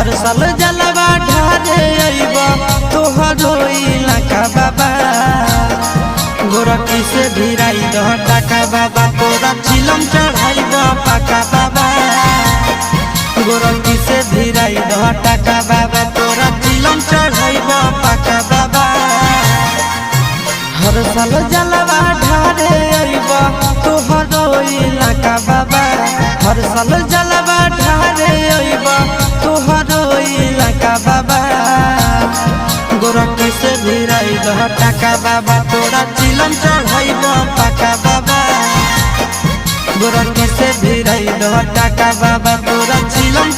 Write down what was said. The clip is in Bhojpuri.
हर साल जलवा ढारे अइबा तोहरो इलाका बाबा गोरखी से भिराई दह टाका बाबा तोरा चिलम चढ़ाइबा पाका बाबा गोरखी से भिराई दह टाका बाबा तोरा चिलम चढ़ाइबा पाका बाबा हर साल जलवा ढारे अइबा तोहरो इलाका बाबा हर साल जलवा ढारे अइबा तोहरो इलाका बाबा गोरखी से भिराई दह टाका बाबा तोरा चिलम चढ़ाइबा पाका बाबा गोरखी से भिराई दह टाका बाबा तोरा चिलम